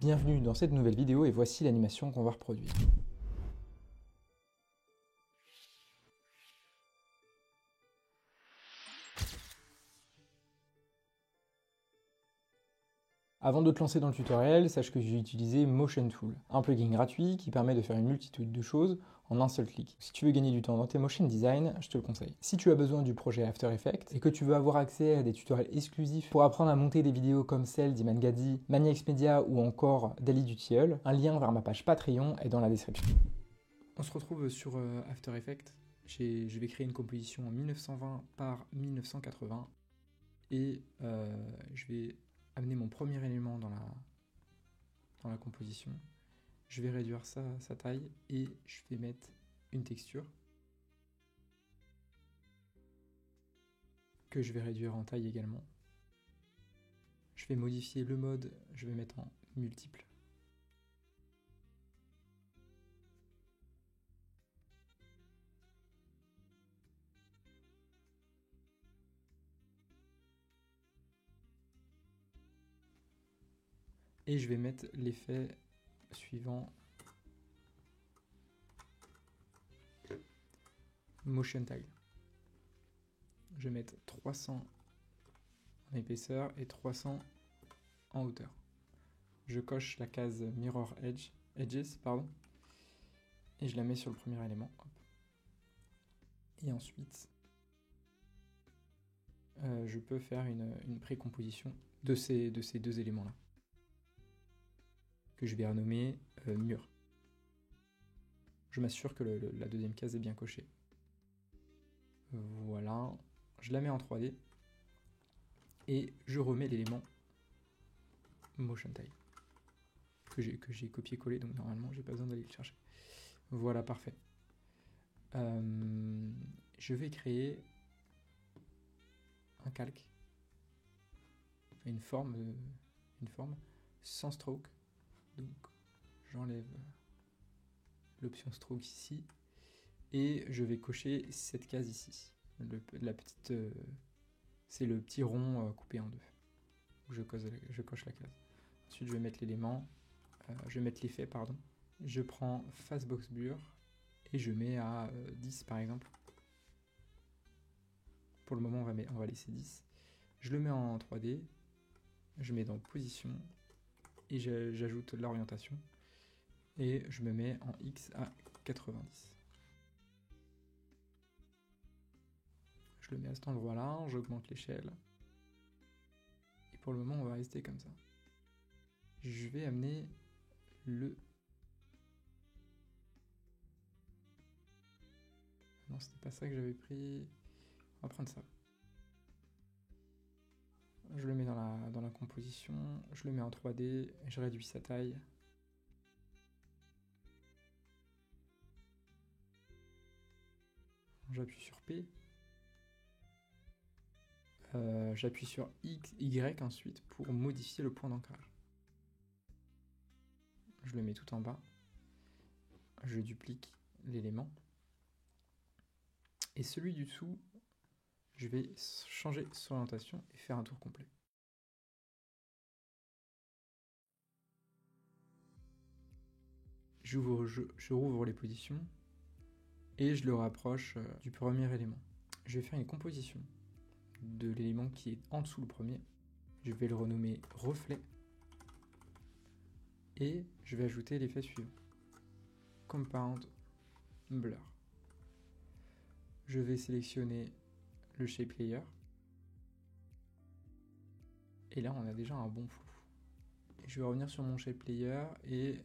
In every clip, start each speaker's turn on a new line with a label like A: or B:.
A: Bienvenue dans cette nouvelle vidéo et voici l'animation qu'on va reproduire. Avant de te lancer dans le tutoriel, sache que j'ai utilisé Motion Tool, un plugin gratuit qui permet de faire une multitude de choses en un seul clic. Si tu veux gagner du temps dans tes motion design, je te le conseille. Si tu as besoin du projet After Effects et que tu veux avoir accès à des tutoriels exclusifs pour apprendre à monter des vidéos comme celle d'Iman Gadi, Maniax Media ou encore d'Ali Dutiel, un lien vers ma page Patreon est dans la description. On se retrouve sur After Effects. Je vais créer une composition en 1920 par 1980 et je vais amener mon premier élément dans la composition. Je vais réduire sa taille et je vais mettre une texture que je vais réduire en taille également. Je vais modifier le mode, je vais mettre en multiple. Et je vais mettre l'effet suivant, Motion Tile. Je vais mettre 300 en épaisseur et 300 en hauteur. Je coche la case Mirror Edges, et je la mets sur le premier élément. Hop. Et ensuite, je peux faire une précomposition de ces deux éléments-là, que je vais renommer mur. Je m'assure que la deuxième case est bien cochée. Voilà, je la mets en 3D et je remets l'élément Motion Tile que j'ai copié-collé, donc normalement j'ai pas besoin d'aller le chercher. Voilà, parfait. Je vais créer un calque, une forme sans stroke. Donc j'enlève l'option stroke ici et je vais cocher cette case ici. C'est le petit rond coupé en deux. Je coche la case. Ensuite je vais mettre l'élément, je vais mettre l'effet, pardon. Je prends Fastbox Blur et je mets à 10 par exemple. Pour le moment on va laisser 10. Je le mets en 3D, je mets dans position et j'ajoute l'orientation et je me mets en X à 90. Je le mets à cet endroit-là, j'augmente l'échelle. Et pour le moment, on va rester comme ça. Je vais amener le... Non, c'était pas ça que j'avais pris. On va prendre ça. Je le mets dans la composition, je le mets en 3D, je réduis sa taille. J'appuie sur P. J'appuie sur X, Y ensuite pour modifier le point d'ancrage. Je le mets tout en bas. Je duplique l'élément. Et celui du dessous, je vais changer son orientation et faire un tour complet. Je rouvre les positions et je le rapproche du premier élément. Je vais faire une composition de l'élément qui est en dessous le premier. Je vais le renommer reflet et je vais ajouter l'effet suivant, Compound Blur. Je vais sélectionner le Shape Layer et là on a déjà un bon flou. Je vais revenir sur mon Shape Layer et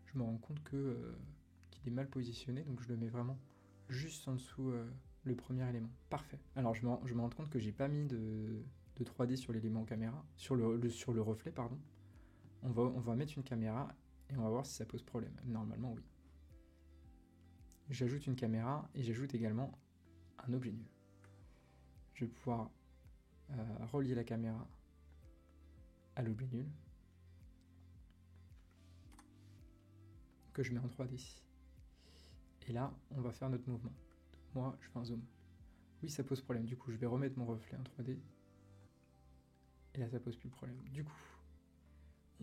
A: je me rends compte qu'il est mal positionné, donc je le mets vraiment juste en dessous le premier élément. Parfait. Alors je me rends compte que j'ai pas mis de 3D sur l'élément caméra, sur le reflet, pardon. On va mettre une caméra et on va voir si ça pose problème. Normalement, oui. J'ajoute une caméra et j'ajoute également un objet nul. Je vais pouvoir relier la caméra à l'objet nul que je mets en 3D ici. Et là, on va faire notre mouvement. Moi, je fais un zoom. Oui, ça pose problème. Du coup, je vais remettre mon reflet en 3D. Et là, ça pose plus de problème. Du coup,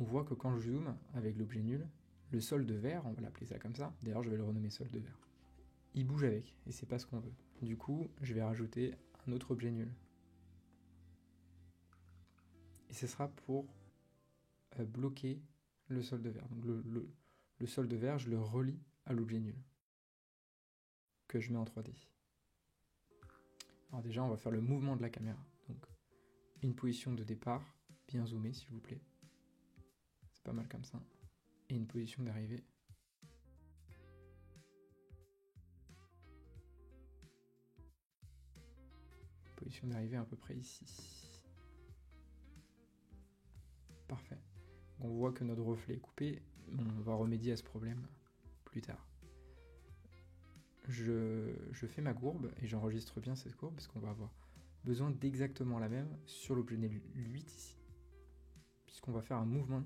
A: on voit que quand je zoome avec l'objet nul, le solde vert, on va l'appeler ça comme ça, d'ailleurs je vais le renommer solde vert, il bouge avec, et c'est pas ce qu'on veut. Du coup, je vais rajouter un autre objet nul. Et ce sera pour bloquer le solde vert. Donc le solde vert, je le relie à l'objet nul, que je mets en 3D. Alors déjà, on va faire le mouvement de la caméra. Donc, une position de départ, bien zoomée s'il vous plaît. C'est pas mal comme ça. Et une position d'arrivée. Position d'arrivée à peu près ici. Parfait. On voit que notre reflet est coupé. On va remédier à ce problème plus tard. Je fais ma courbe et j'enregistre bien cette courbe parce qu'on va avoir besoin d'exactement la même sur l'objet nul 8 ici. Puisqu'on va faire un mouvement.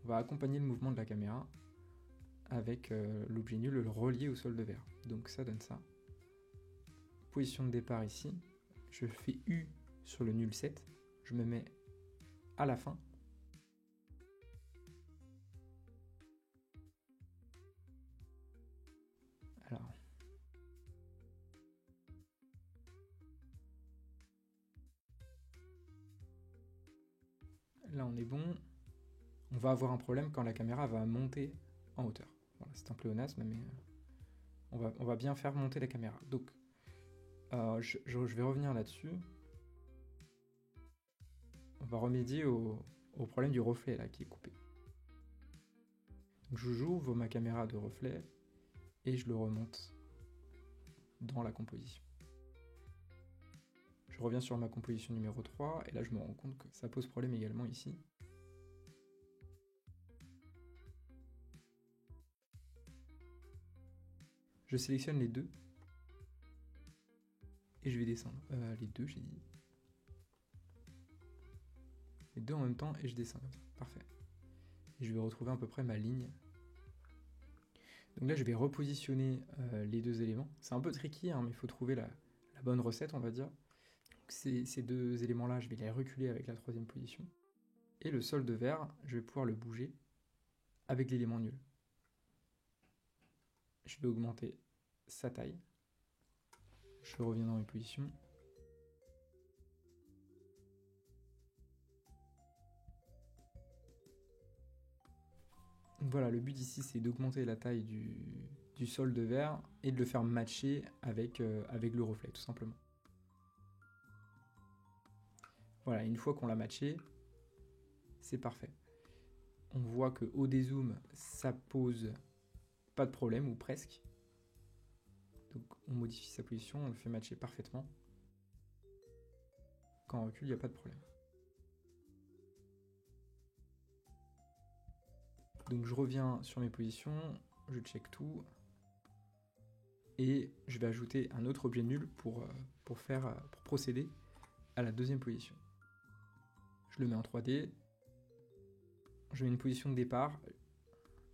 A: On va accompagner le mouvement de la caméra avec l'objet nul, le relier au solde vert. Donc ça donne ça. Position de départ ici. Je fais U sur le nul 7. Je me mets à la fin. Alors. Là on est bon. On va avoir un problème quand la caméra va monter en hauteur. Voilà, c'est un pléonasme, mais on va bien faire monter la caméra. Donc, je vais revenir là-dessus. On va remédier au problème du reflet là qui est coupé. Donc, j'ouvre ma caméra de reflet et je le remonte dans la composition. Je reviens sur ma composition numéro 3 et là je me rends compte que ça pose problème également ici. Je sélectionne les deux et je vais descendre. Les deux, j'ai dit. Les deux en même temps et je descends comme ça. Parfait. Et je vais retrouver à peu près ma ligne. Donc là, je vais repositionner les deux éléments. C'est un peu tricky, hein, mais il faut trouver la bonne recette, on va dire. Donc ces deux éléments-là, je vais les reculer avec la troisième position. Et le solde vert, je vais pouvoir le bouger avec l'élément nul. Je vais augmenter sa taille. Je reviens dans mes positions. Voilà, le but ici, c'est d'augmenter la taille du solde vert et de le faire matcher avec le reflet, tout simplement. Voilà, une fois qu'on l'a matché, c'est parfait. On voit qu'au dézoom, ça pose pas de problème, ou presque. Donc on modifie sa position, on le fait matcher parfaitement. Quand on recule, il n'y a pas de problème. Donc je reviens sur mes positions, je check tout. Et je vais ajouter un autre objet nul pour procéder à la deuxième position. Je le mets en 3D. Je mets une position de départ.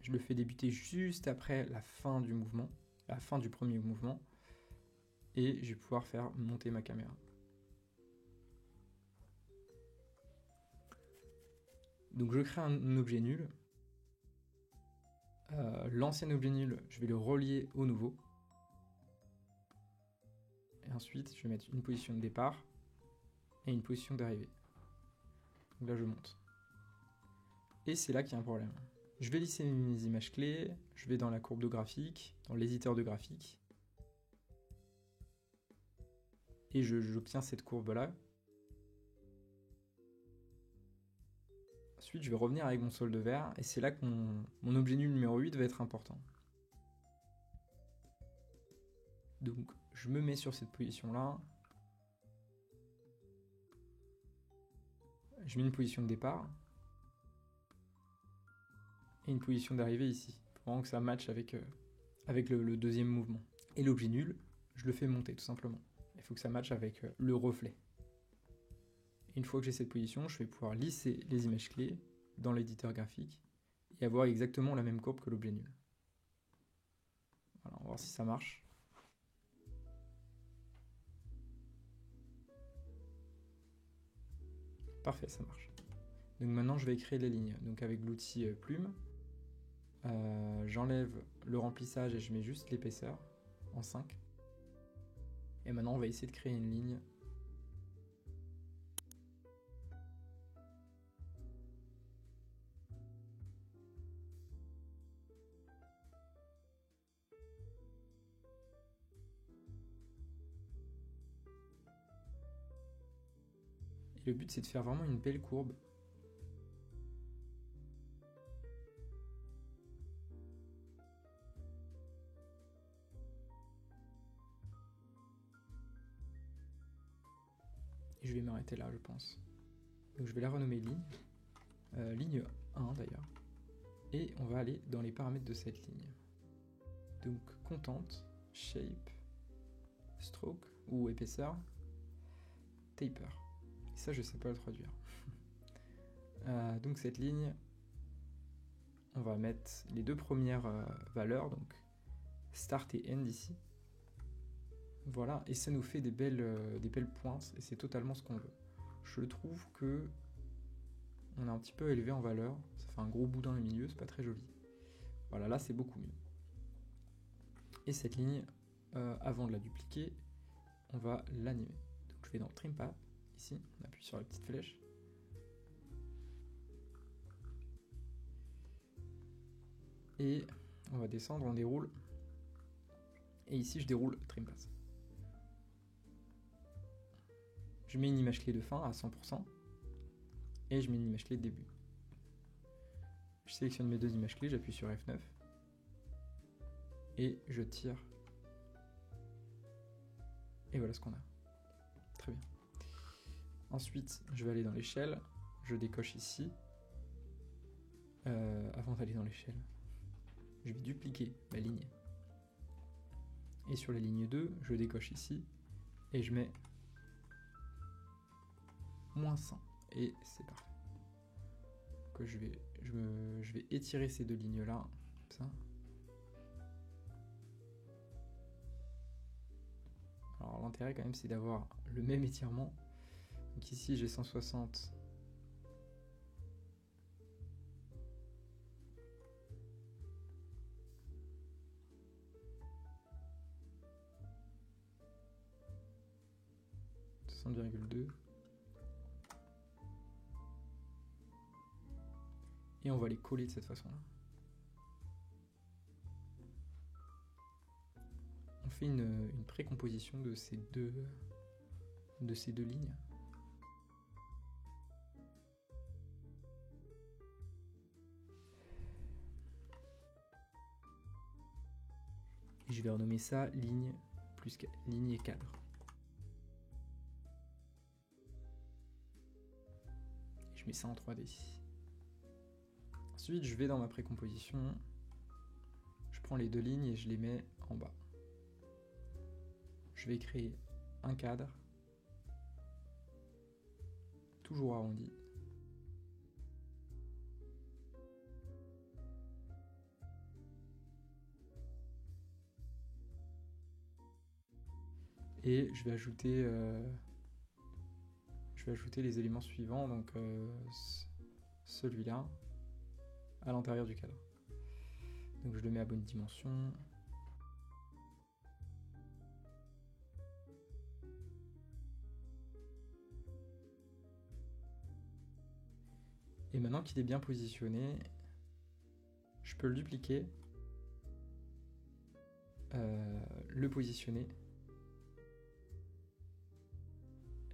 A: Je le fais débuter juste après la fin du mouvement, la fin du premier mouvement. Et je vais pouvoir faire monter ma caméra. Donc je crée un objet nul. L'ancien objet nul, je vais le relier au nouveau. Et ensuite, je vais mettre une position de départ et une position d'arrivée. Donc là, je monte. Et c'est là qu'il y a un problème. Je vais lisser mes images clés, je vais dans la courbe de graphique, dans l'éditeur de graphique, et j'obtiens cette courbe-là. Ensuite, je vais revenir avec mon solde vert, et c'est là que mon objet nul numéro 8 va être important. Donc, je me mets sur cette position-là. Je mets une position de départ. Et une position d'arrivée ici, pour vraiment que ça matche avec le deuxième mouvement. Et l'objet nul, je le fais monter, tout simplement. Il faut que ça matche avec le reflet. Et une fois que j'ai cette position, je vais pouvoir lisser les images clés dans l'éditeur graphique et avoir exactement la même courbe que l'objet nul. Voilà, on va voir si ça marche. Parfait, ça marche. Donc maintenant je vais créer les lignes. Donc avec l'outil plume, j'enlève le remplissage et je mets juste l'épaisseur en 5. Et maintenant on va essayer de créer une ligne. Et le but c'est de faire vraiment une belle courbe. Et je vais m'arrêter là, je pense. Donc je vais la renommer ligne. Ligne 1 d'ailleurs. Et on va aller dans les paramètres de cette ligne. Donc content, shape, stroke ou épaisseur, taper. Et ça je sais pas le traduire. Donc cette ligne, on va mettre les deux premières valeurs, donc start et end ici. Voilà, et ça nous fait des belles pointes, et c'est totalement ce qu'on veut. Je trouve que on a un petit peu élevé en valeur, ça fait un gros boudin au milieu, c'est pas très joli. Voilà, là c'est beaucoup mieux. Et cette ligne, avant de la dupliquer, on va l'animer. Donc je vais dans Trim Path, ici, on appuie sur la petite flèche. Et on va descendre, on déroule. Et ici je déroule Trim Path. Je mets une image clé de fin à 100%. Et je mets une image clé de début. Je sélectionne mes deux images clés, j'appuie sur F9. Et je tire. Et voilà ce qu'on a. Très bien. Ensuite, je vais aller dans l'échelle. Je décoche ici. Avant d'aller dans l'échelle, je vais dupliquer ma ligne. Et sur la ligne 2, je décoche ici. Et je mets -100. Et c'est parfait. Donc je vais étirer ces deux lignes là, comme ça. Alors l'intérêt quand même c'est d'avoir le même étirement. Donc ici j'ai 160. ,2. Et on va les coller de cette façon-là. On fait une précomposition de ces deux lignes. Et je vais renommer ça ligne plus ligne et cadre. Et je mets ça en 3D. Ensuite, je vais dans ma précomposition, je prends les deux lignes et je les mets en bas. Je vais créer un cadre, toujours arrondi. Et je vais ajouter les éléments suivants, donc celui-là, à l'intérieur du cadre. Donc je le mets à bonne dimension. Et maintenant qu'il est bien positionné, je peux le dupliquer, le positionner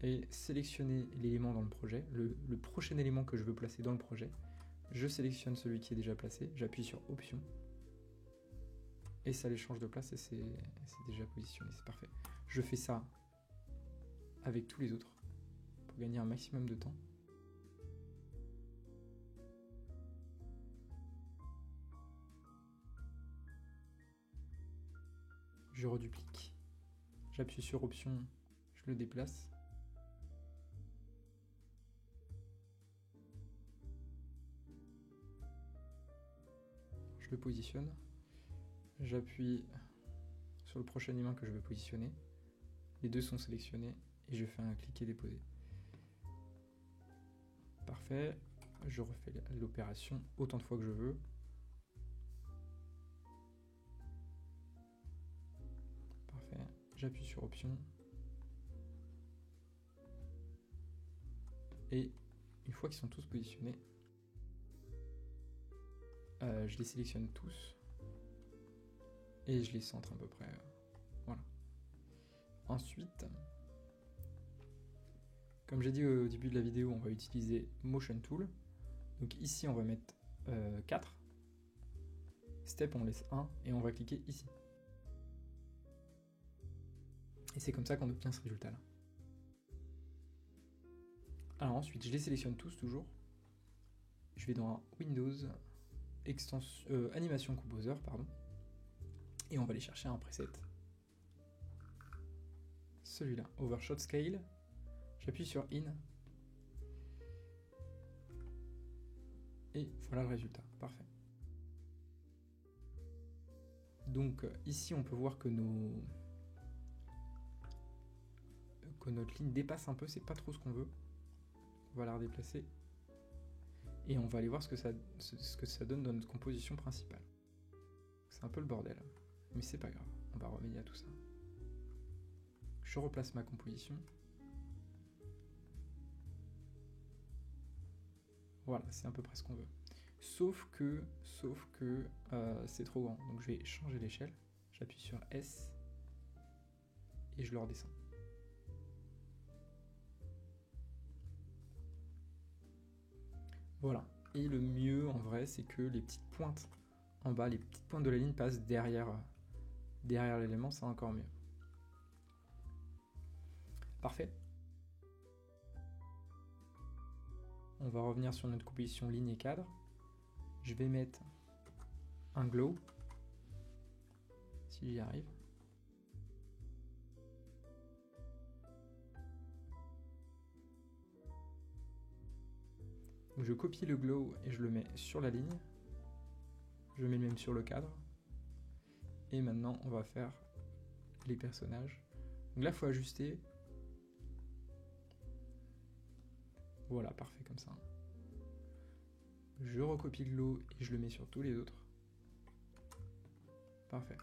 A: et sélectionner l'élément dans le projet, le prochain élément que je veux placer dans le projet. Je sélectionne celui qui est déjà placé, j'appuie sur Option, et ça les change de place et c'est déjà positionné, c'est parfait. Je fais ça avec tous les autres pour gagner un maximum de temps. Je reduplique, j'appuie sur Option, je le déplace. Je le positionne, j'appuie sur le prochain élément que je veux positionner, les deux sont sélectionnés et je fais un cliquer déposer. Parfait, je refais l'opération autant de fois que je veux. Parfait, j'appuie sur option. Et une fois qu'ils sont tous positionnés, je les sélectionne tous et je les centre à peu près. Voilà. Ensuite, comme j'ai dit au début de la vidéo, on va utiliser Motion Tool. Donc ici, on va mettre 4. Step, on laisse 1 et on va cliquer ici. Et c'est comme ça qu'on obtient ce résultat-là. Alors ensuite, je les sélectionne tous toujours. Je vais dans Windows, Animation Composer, pardon. Et on va aller chercher un preset. Celui-là, Overshot Scale. J'appuie sur In. Et voilà le résultat, parfait. Donc ici on peut voir que notre ligne dépasse un peu, c'est pas trop ce qu'on veut. On va la redéplacer. Et on va aller voir ce que ça donne dans notre composition principale. C'est un peu le bordel, mais c'est pas grave, on va remédier à tout ça. Je replace ma composition. Voilà, c'est à peu près ce qu'on veut. Sauf que c'est trop grand. Donc je vais changer l'échelle. J'appuie sur S et je le redescends. Voilà. Et le mieux en vrai, c'est que les petites pointes en bas, les petites pointes de la ligne passent derrière l'élément, c'est encore mieux. Parfait. On va revenir sur notre composition ligne et cadre. Je vais mettre un glow, si j'y arrive. Donc je copie le glow et je le mets sur la ligne. Je mets même sur le cadre. Et maintenant, on va faire les personnages. Donc là, il faut ajuster. Voilà, parfait comme ça. Je recopie le glow et je le mets sur tous les autres. Parfait.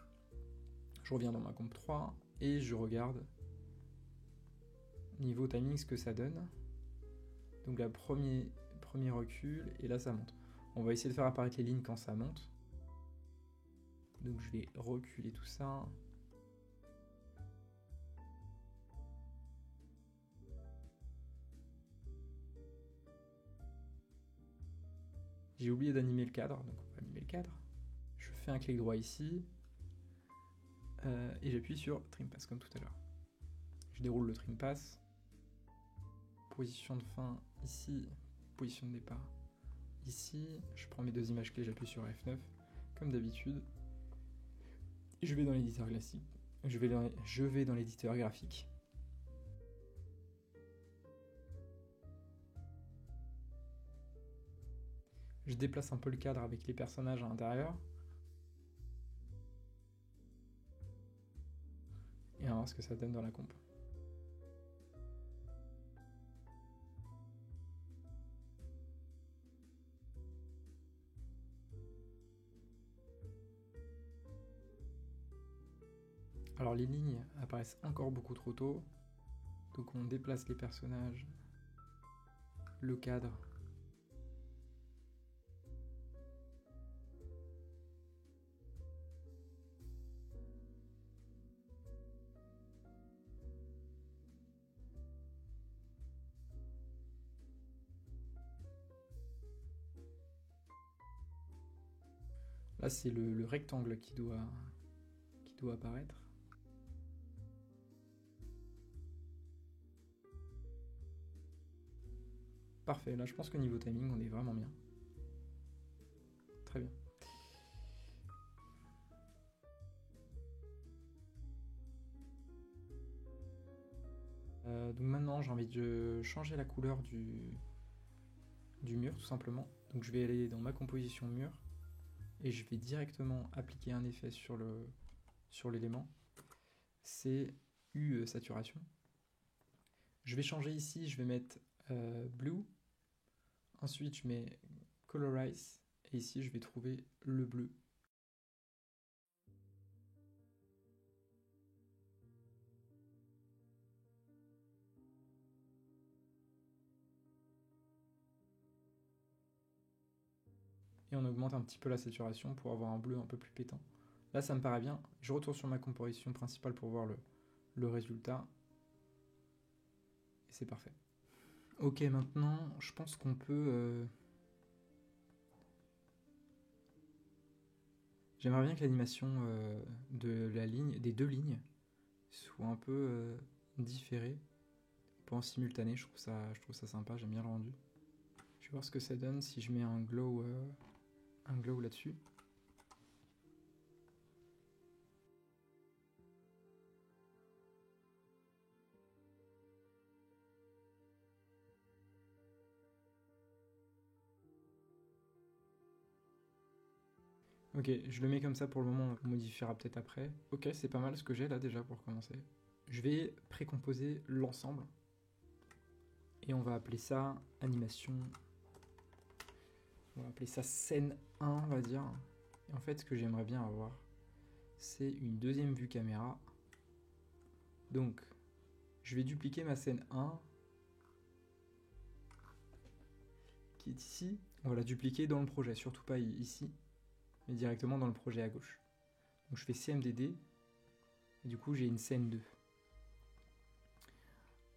A: Je reviens dans ma comp 3 et je regarde niveau timing ce que ça donne. Donc là, premier recul et là ça monte. On va essayer de faire apparaître les lignes quand ça monte. Donc je vais reculer tout ça. J'ai oublié d'animer le cadre, donc on va animer le cadre. Je fais un clic droit ici et j'appuie sur Trim Pass comme tout à l'heure. Je déroule le Trim Pass. Position de fin ici, position de départ ici. Je prends mes deux images clés, j'appuie sur F9 comme d'habitude. Je vais dans l'éditeur classique. Je vais dans l'éditeur graphique. Je déplace un peu le cadre avec les personnages à l'intérieur. Et on va voir ce que ça donne dans la comp. Alors les lignes apparaissent encore beaucoup trop tôt. Donc on déplace les personnages, le cadre. Là c'est le rectangle qui doit apparaître. Parfait, là je pense que niveau timing on est vraiment bien. Très bien. Donc maintenant j'ai envie de changer la couleur du mur tout simplement. Donc je vais aller dans ma composition mur et je vais directement appliquer un effet sur l'élément. C'est U saturation. Je vais changer ici, je vais mettre blue Ensuite, je mets Colorize. Et ici, je vais trouver le bleu. Et on augmente un petit peu la saturation pour avoir un bleu un peu plus pétant. Là, ça me paraît bien. Je retourne sur ma composition principale pour voir le résultat. Et c'est parfait. Ok, maintenant, je pense qu'on peut... J'aimerais bien que l'animation de la ligne, des deux lignes, soit un peu différée, pas en simultané. Je trouve ça sympa, j'aime bien le rendu. Je vais voir ce que ça donne si je mets un glow là-dessus. Ok, je le mets comme ça pour le moment, on modifiera peut-être après. Ok, c'est pas mal ce que j'ai là déjà pour commencer. Je vais précomposer l'ensemble. Et on va appeler ça animation. On va appeler ça scène 1, on va dire. Et en fait, ce que j'aimerais bien avoir, c'est une deuxième vue caméra. Donc, je vais dupliquer ma scène 1, qui est ici. On va la dupliquer dans le projet, surtout pas ici, mais directement dans le projet à gauche. Donc je fais CMDD, et du coup j'ai une scène 2.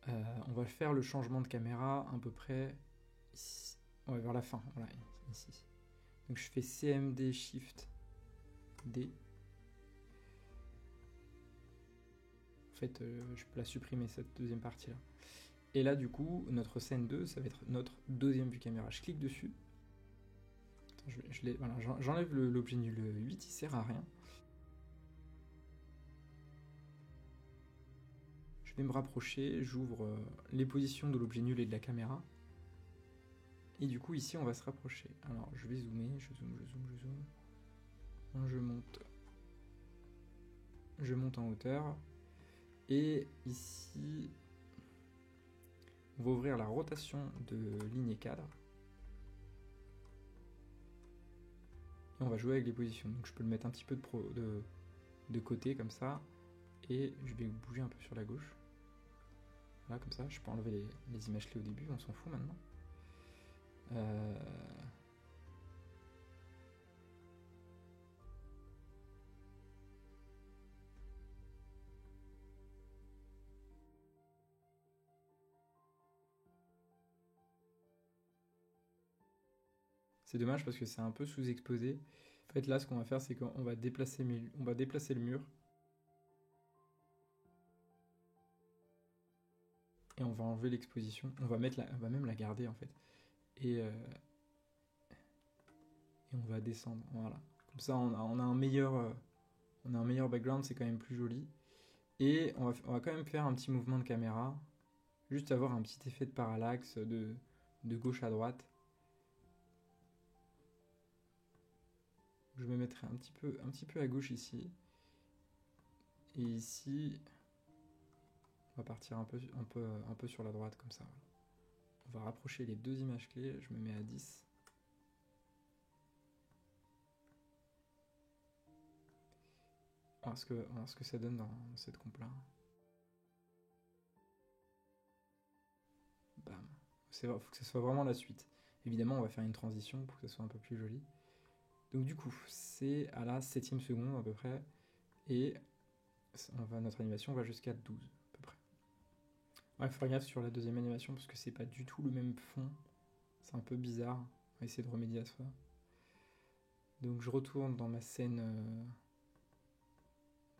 A: On va faire le changement de caméra à peu près ici. Ouais, vers la fin, voilà, ici. Donc je fais CMD Shift D. En fait, je peux la supprimer cette deuxième partie là. Et là, du coup, notre scène 2, ça va être notre deuxième vue caméra. Je clique dessus. Attends, voilà, j'enlève l'objet nul 8, il sert à rien. Je vais me rapprocher, j'ouvre les positions de l'objet nul et de la caméra. Et du coup, ici, on va se rapprocher. Alors, je vais zoomer, je zoome. Je monte en hauteur. Et ici, on va ouvrir la rotation de ligne et cadre. Et on va jouer avec les positions. Donc je peux le mettre un petit peu de côté comme ça. Et je vais bouger un peu sur la gauche. Là, comme ça. Je peux enlever les images clés au début, on s'en fout maintenant. C'est dommage parce que c'est un peu sous-exposé. En fait, là, ce qu'on va faire, c'est qu'on va déplacer le mur. Et on va enlever l'exposition. On va même la garder, en fait. Et on va descendre, voilà. Comme ça, on a un meilleur background, c'est quand même plus joli. Et on va quand même faire un petit mouvement de caméra. Juste avoir un petit effet de parallaxe de gauche à droite. Je me mettrai un petit peu à gauche ici. Et ici, on va partir un peu sur la droite comme ça. On va rapprocher les deux images clés. Je me mets à 10. On va voir ce que ça donne dans cette comp là. Bam. Faut que ce soit vraiment la suite. Évidemment, on va faire une transition pour que ce soit un peu plus joli. Donc du coup, c'est à la 7ème seconde à peu près. Et notre animation va jusqu'à 12 à peu près. Ouais, faut faire gaffe sur la deuxième animation parce que c'est pas du tout le même fond. C'est un peu bizarre. On va essayer de remédier à ça. Donc je retourne dans ma scène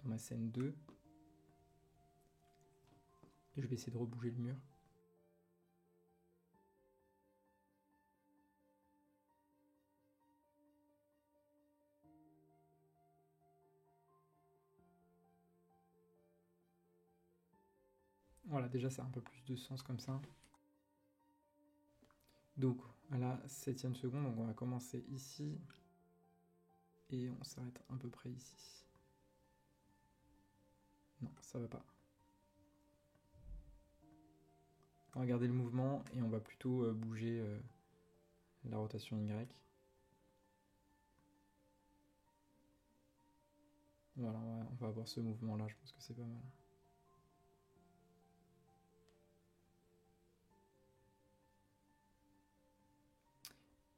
A: 2. Et je vais essayer de rebouger le mur. Voilà, déjà ça a un peu plus de sens comme ça. Donc à la 7ème seconde, donc on va commencer ici. Et on s'arrête à peu près ici. Non, ça va pas. On va garder le mouvement et on va plutôt bouger la rotation Y. Voilà, on va avoir ce mouvement-là, je pense que c'est pas mal.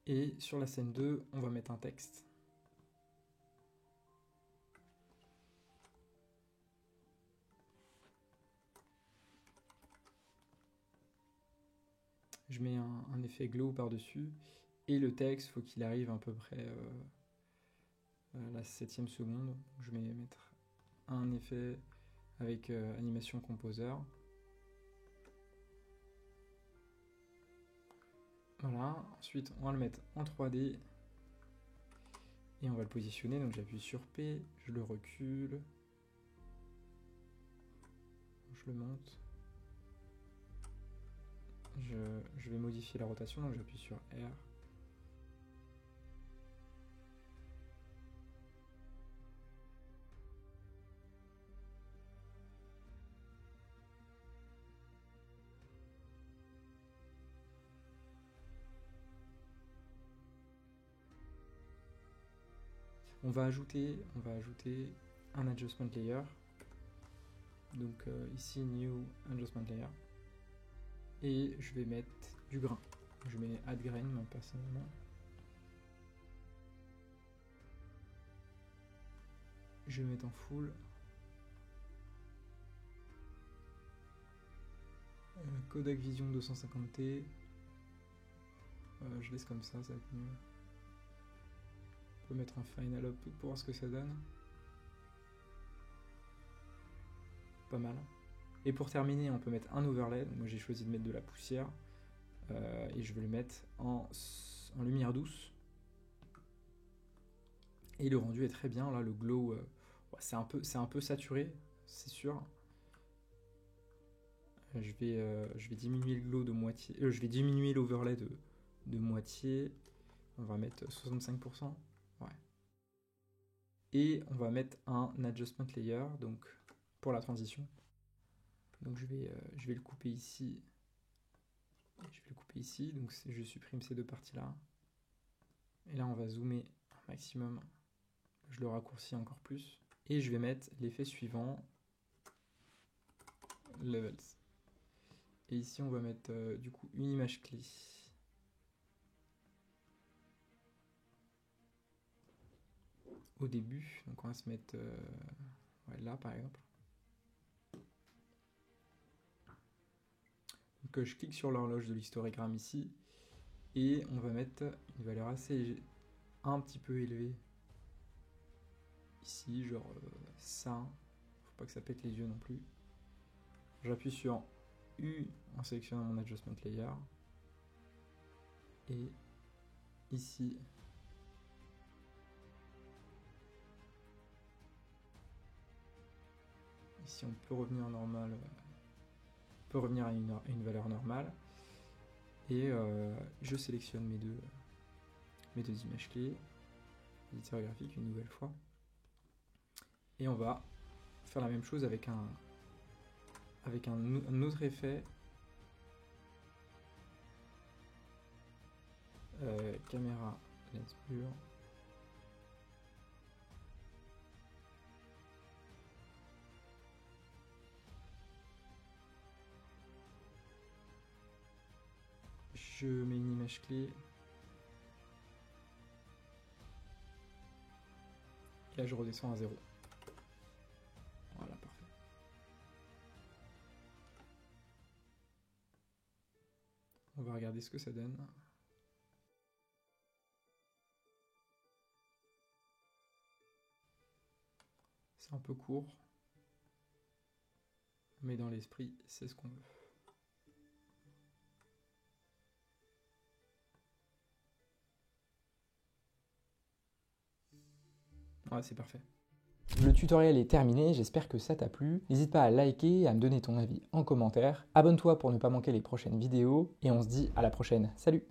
A: Et sur la scène 2, on va mettre un texte. Je mets un effet glow par-dessus. Et le texte, faut qu'il arrive à peu près à la 7e seconde. Je vais mettre un effet avec animation composer. Voilà, ensuite on va le mettre en 3D et on va le positionner. Donc j'appuie sur P, je le recule, je le monte. Je vais modifier la rotation, donc j'appuie sur R. On va ajouter un adjustment layer. Donc ici New Adjustment Layer. Et je vais mettre du grain. Je mets Add Grain moi personnellement. Je vais mettre en full. Codec Vision 250T. Je laisse comme ça va être mieux. On peut mettre un Final Output pour voir ce que ça donne. Pas mal. Et pour terminer, on peut mettre un overlay. Moi j'ai choisi de mettre de la poussière. Et je vais le mettre en lumière douce. Et le rendu est très bien. Là, le glow, c'est un peu saturé, c'est sûr. Je vais diminuer le glow de moitié. Je vais diminuer l'overlay de moitié. On va mettre 65%. Ouais. Et on va mettre un adjustment layer, donc pour la transition. Donc je vais le couper ici. Je vais le couper ici. Donc je supprime ces deux parties-là. Et là, on va zoomer un maximum. Je le raccourcis encore plus. Et je vais mettre l'effet suivant. Levels. Et ici, on va mettre du coup une image clé. Au début, donc on va se mettre ouais, là par exemple. Donc je clique sur l'horloge de l'histogramme ici. Et on va mettre une valeur assez un petit peu élevée. Ici, genre ça. Faut pas que ça pète les yeux non plus. J'appuie sur U en sélectionnant mon adjustment layer. Et ici, on peut revenir normal, on peut revenir à une valeur normale. Et je sélectionne mes deux images clés, éditeur graphique une nouvelle fois. Et on va faire la même chose avec un autre effet. Caméra lens blur. Je mets une image clé. Et là je redescends à 0. Voilà, parfait. On va regarder ce que ça donne. C'est un peu court. Mais dans l'esprit, c'est ce qu'on veut. Ouais, c'est parfait. Le tutoriel est terminé, j'espère que ça t'a plu. N'hésite pas à liker et à me donner ton avis en commentaire. Abonne-toi pour ne pas manquer les prochaines vidéos et on se dit à la prochaine. Salut!